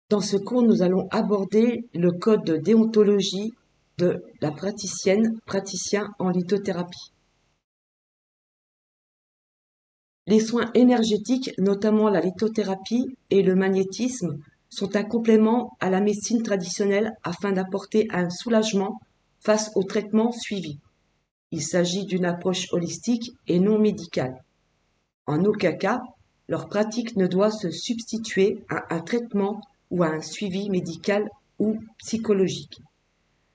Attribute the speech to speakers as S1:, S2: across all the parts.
S1: Dans ce cours, nous allons aborder le code de déontologie de la praticien en lithothérapie. Les soins énergétiques, notamment la lithothérapie et le magnétisme, sont un complément à la médecine traditionnelle afin d'apporter un soulagement face au traitement suivi. Il s'agit d'une approche holistique et non médicale. En aucun cas, leur pratique ne doit se substituer à un traitement ou à un suivi médical ou psychologique.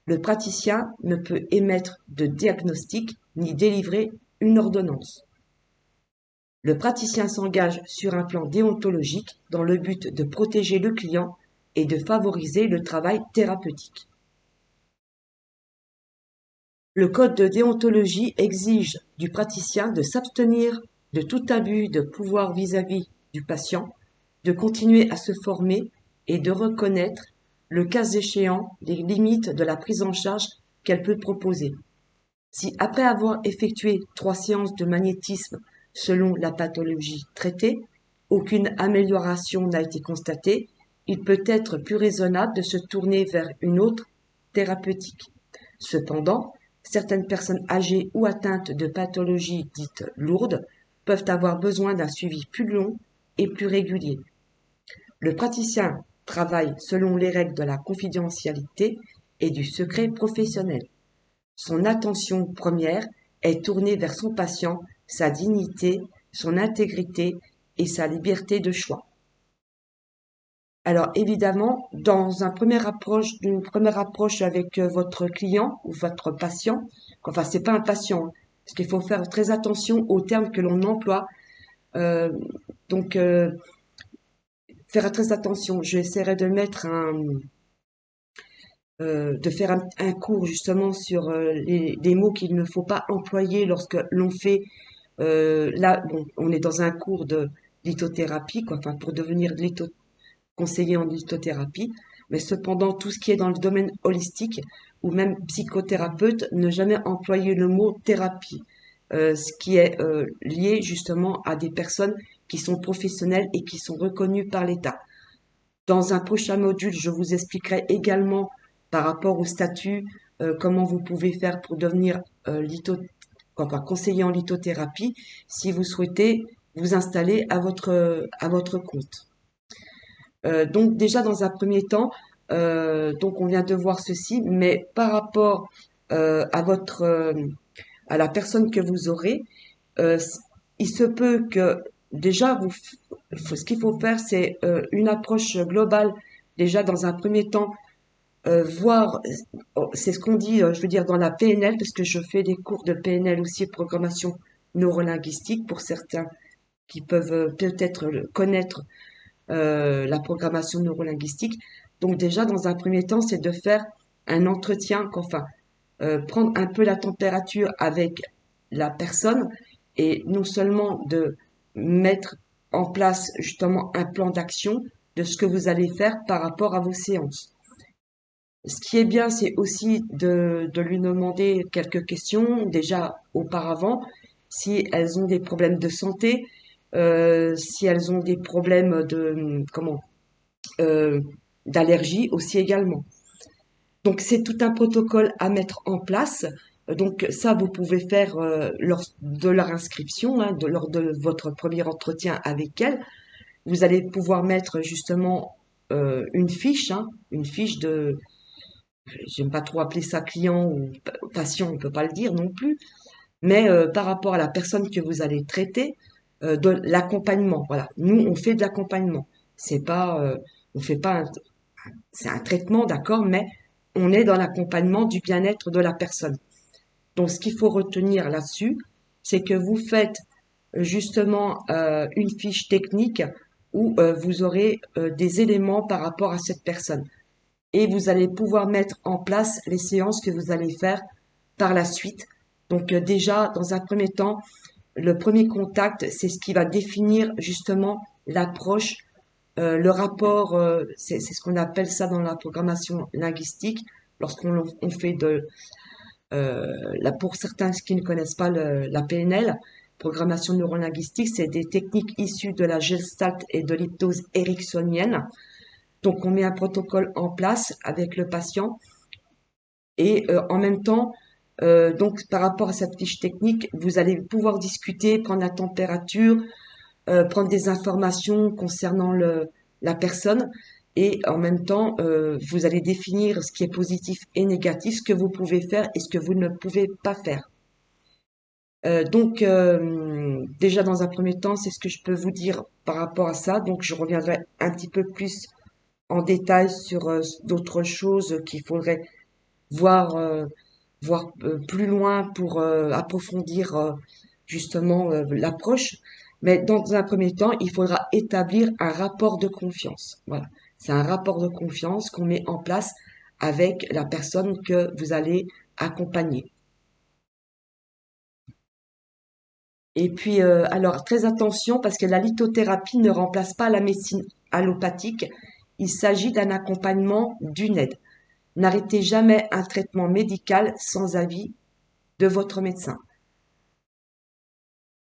S1: Le praticien ne peut émettre de diagnostic ni délivrer une ordonnance. Le praticien s'engage sur un plan déontologique dans le but de protéger le client et de favoriser le travail thérapeutique. Le code de déontologie exige du praticien de s'abstenir de tout abus de pouvoir vis-à-vis du patient, de continuer à se former et de reconnaître, le cas échéant, les limites de la prise en charge qu'elle peut proposer. Si après avoir effectué 3 séances de magnétisme selon la pathologie traitée, aucune amélioration n'a été constatée, il peut être plus raisonnable de se tourner vers une autre thérapeutique. Cependant, certaines personnes âgées ou atteintes de pathologies dites lourdes peuvent avoir besoin d'un suivi plus long et plus régulier. Le praticien travaille selon les règles de la confidentialité et du secret professionnel. Son attention première est tournée vers son patient, sa dignité, son intégrité et sa liberté de choix. Alors évidemment, dans une première approche avec votre client ou votre patient, enfin c'est pas un patient, hein, parce qu'il faut faire très attention aux termes que l'on emploie. Euh, donc faire très attention. J'essaierai de mettre de faire un cours justement sur les mots qu'il ne faut pas employer lorsque l'on fait. Là, bon, on est dans un cours de lithothérapie, quoi, enfin pour devenir conseiller en lithothérapie, mais cependant tout ce qui est dans le domaine holistique ou même psychothérapeute, ne jamais employer le mot thérapie, ce qui est lié justement à des personnes qui sont professionnelles et qui sont reconnues par l'État. Dans un prochain module, je vous expliquerai également par rapport au statut, comment vous pouvez faire pour devenir enfin, conseiller en lithothérapie si vous souhaitez vous installer à votre compte. Donc déjà dans un premier temps, donc on vient de voir ceci, mais par rapport à à la personne que vous aurez, euh, il se peut que déjà ce qu'il faut faire, c'est une approche globale. Déjà dans un premier temps, voir, c'est ce qu'on dit, je veux dire dans la PNL, parce que je fais des cours de PNL aussi, programmation neurolinguistique, pour certains qui peuvent peut-être connaître la programmation neurolinguistique. Donc déjà, dans un premier temps, c'est de faire un entretien, enfin, prendre un peu la température avec la personne et non seulement de mettre en place justement un plan d'action de ce que vous allez faire par rapport à vos séances. Ce qui est bien, c'est aussi de lui demander quelques questions déjà auparavant, si elles ont des problèmes de santé, si elles ont des problèmes de euh, d'allergie aussi également. Donc c'est tout un protocole à mettre en place. Donc ça, vous pouvez faire lors de leur inscription, hein, lors de votre premier entretien avec elle. Vous allez pouvoir mettre justement une fiche, hein, une fiche de, j'aime pas trop appeler ça client ou patient, on peut pas le dire non plus, mais par rapport à la personne que vous allez traiter, de l'accompagnement. Voilà, nous on fait de l'accompagnement. C'est pas, on fait pas, c'est un traitement, d'accord, mais on est dans l'accompagnement du bien-être de la personne. Donc, ce qu'il faut retenir là-dessus, c'est que vous faites justement une fiche technique où vous aurez des éléments par rapport à cette personne. Et vous allez pouvoir mettre en place les séances que vous allez faire par la suite. Donc déjà, dans un premier temps, le premier contact, c'est ce qui va définir justement l'approche, le rapport, c'est ce qu'on appelle ça dans la programmation linguistique, lorsqu'on on fait pour certains qui ne connaissent pas la PNL, programmation neurolinguistique, c'est des techniques issues de la gestalt et de l'hypnose ericksonienne. Donc, on met un protocole en place avec le patient et en même temps, donc par rapport à cette fiche technique, vous allez pouvoir discuter, prendre la température, prendre des informations concernant la personne et en même temps, vous allez définir ce qui est positif et négatif, ce que vous pouvez faire et ce que vous ne pouvez pas faire. Donc, déjà dans un premier temps, c'est ce que je peux vous dire par rapport à ça. Donc, je reviendrai un petit peu plus en détail sur d'autres choses qu'il faudrait voir, voir plus loin pour approfondir justement l'approche. Mais dans un premier temps, il faudra établir un rapport de confiance. Voilà, c'est un rapport de confiance qu'on met en place avec la personne que vous allez accompagner. Et puis, alors, très attention, parce que la lithothérapie ne remplace pas la médecine allopathique. Il s'agit d'un accompagnement, d'une aide. N'arrêtez jamais un traitement médical sans avis de votre médecin.